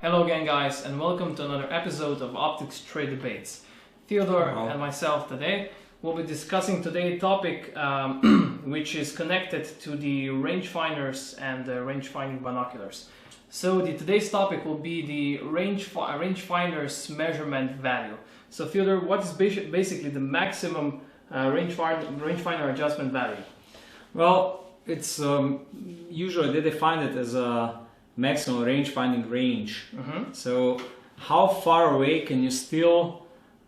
Hello again guys, and welcome to another episode of Optics Trade Debates. Theodore and myself today will be discussing today's topic which is connected to the rangefinders and the rangefinding binoculars. So today's topic will be the rangefinder's measurement value. So Theodore, what is basically the maximum rangefinder adjustment value? Well, it's usually they define it as a maximum range-finding range. So how far away can you still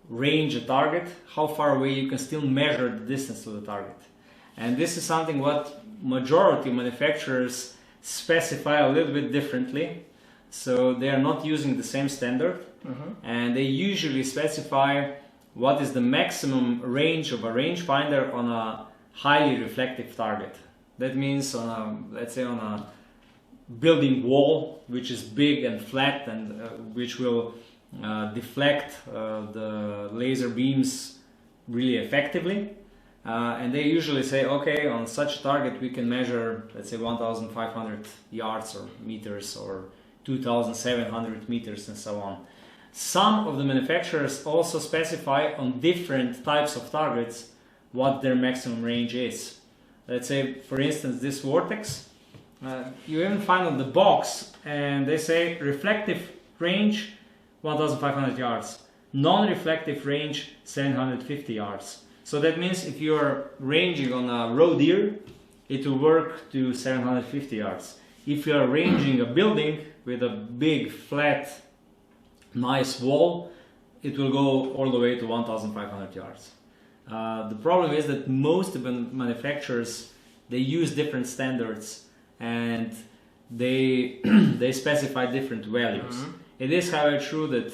range a target? How far away you can still measure the distance to the target? And this is something what majority manufacturers specify a little bit differently. So they are not using the same standard, and they usually specify what is the maximum range of a rangefinder on a highly reflective target. That means on a, let's say on a building wall which is big and flat and which will deflect the laser beams really effectively, and they usually say, okay, on such a target we can measure, let's say 1,500 yards or meters or 2,700 meters and so on. Some of the manufacturers also specify on different types of targets what their maximum range is. Let's say, for instance, this vortex, you even find on the box, and they say reflective range 1,500 yards, non-reflective range 750 yards. So that means if you are ranging on a roe deer, it will work to 750 yards. If you are ranging a building with a big, flat, nice wall, it will go all the way to 1,500 yards. The problem is that most of the manufacturers, they use different standards and they specify different values. It is, however, true that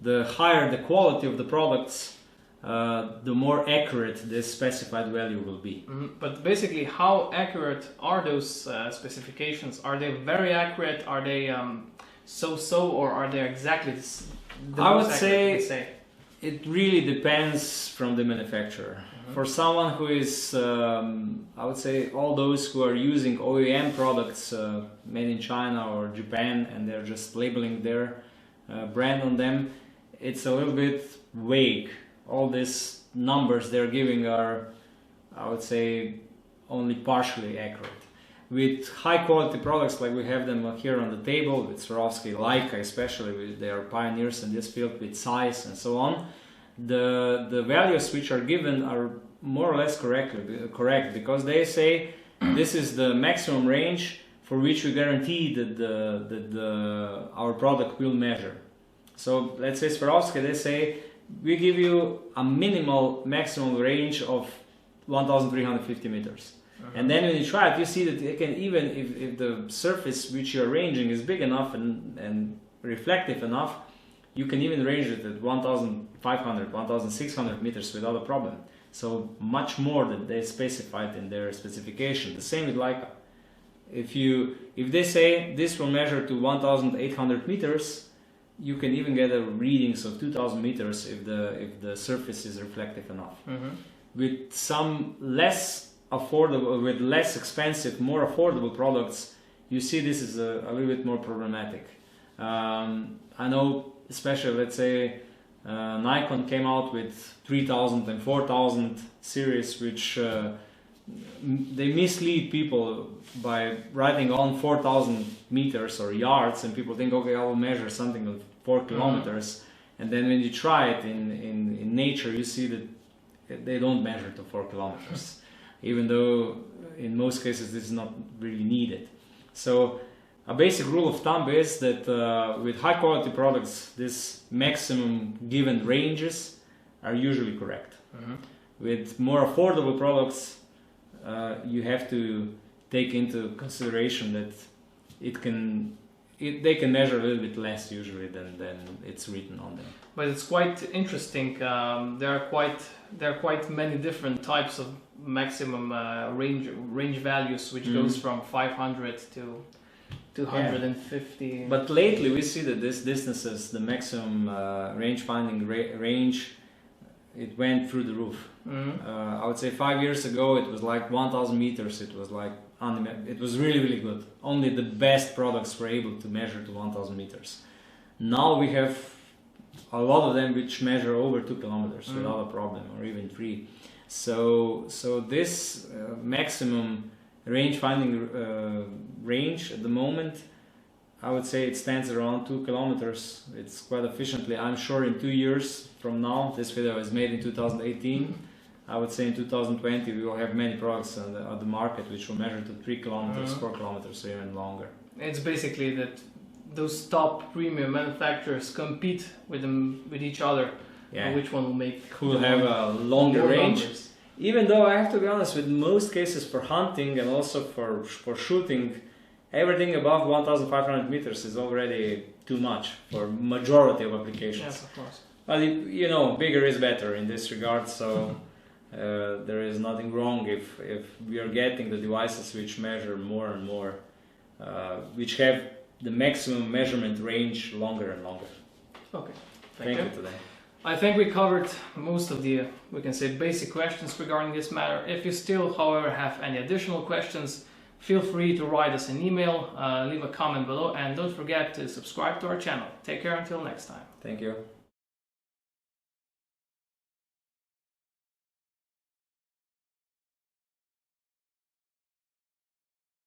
the higher the quality of the products, the more accurate this specified value will be. But basically, how accurate are those specifications? Are they very accurate? Are they so-so, or are they exactly I would say it really depends from the manufacturer. For someone who is, I would say, all those who are using OEM products made in China or Japan, and they're just labeling their brand on them, it's a little bit vague. All these numbers they're giving are, I would say, only partially accurate. With high quality products like we have them here on the table, with Swarovski, Leica especially, they are pioneers in this field with size and so on. The values which are given are more or less correct, because they say this is the maximum range for which we guarantee that our product will measure. So let's say Swarovski, they say we give you a minimal maximum range of 1,350 meters. And then when you try it, you see that they can, even if the surface which you're ranging is big enough and reflective enough, you can even range it at 1,500, 1,600 meters without a problem. So much more than they specified in their specification. The same with Leica. If they say this will measure to 1,800 meters, you can even get readings of 2,000 meters if the surface is reflective enough. With some less affordable, with less expensive, more affordable products, you see this is a little bit more problematic. I know, especially, let's say, Nikon came out with 3,000 and 4,000 series, which they mislead people by writing on 4,000 meters or yards, and people think, okay, I will measure something of 4 kilometers, and then when you try it in nature, you see that they don't measure to 4 kilometers, even though in most cases this is not really needed. So a basic rule of thumb is that with high quality products, this maximum given ranges are usually correct. With more affordable products, you have to take into consideration that they can measure a little bit less usually than it's written on them. But it's quite interesting. There are quite many different types of maximum range values, which goes from 500 to 250. But lately we see that these distances, the maximum range-finding range, it went through the roof. I would say 5 years ago it was like 1,000 meters. It was like it was really good. Only the best products were able to measure to 1,000 meters. Now we have a lot of them which measure over 2 kilometers without a problem, or even 3. So this maximum range finding range at the moment, I would say it stands around 2 kilometers. It's quite efficiently. I'm sure in 2 years from now, this video is made in 2018. I would say in 2020 we will have many products on the market which will measure to 3 kilometers, 4 kilometers, or even longer. It's basically that those top premium manufacturers compete with each other. Yeah. Which one will make? Who will have a longer range? Numbers. Even though I have to be honest, with most cases for hunting and also for shooting, everything above 1,500 meters is already too much for majority of applications. Yes, of course. But you know, bigger is better in this regard. So there is nothing wrong if we are getting the devices which measure more and more, which have the maximum measurement range longer and longer. Okay. Thank you today. I think we covered most of the, we can say, basic questions regarding this matter. If you still, however, have any additional questions, feel free to write us an email, leave a comment below, and don't forget to subscribe to our channel. Take care until next time. Thank you.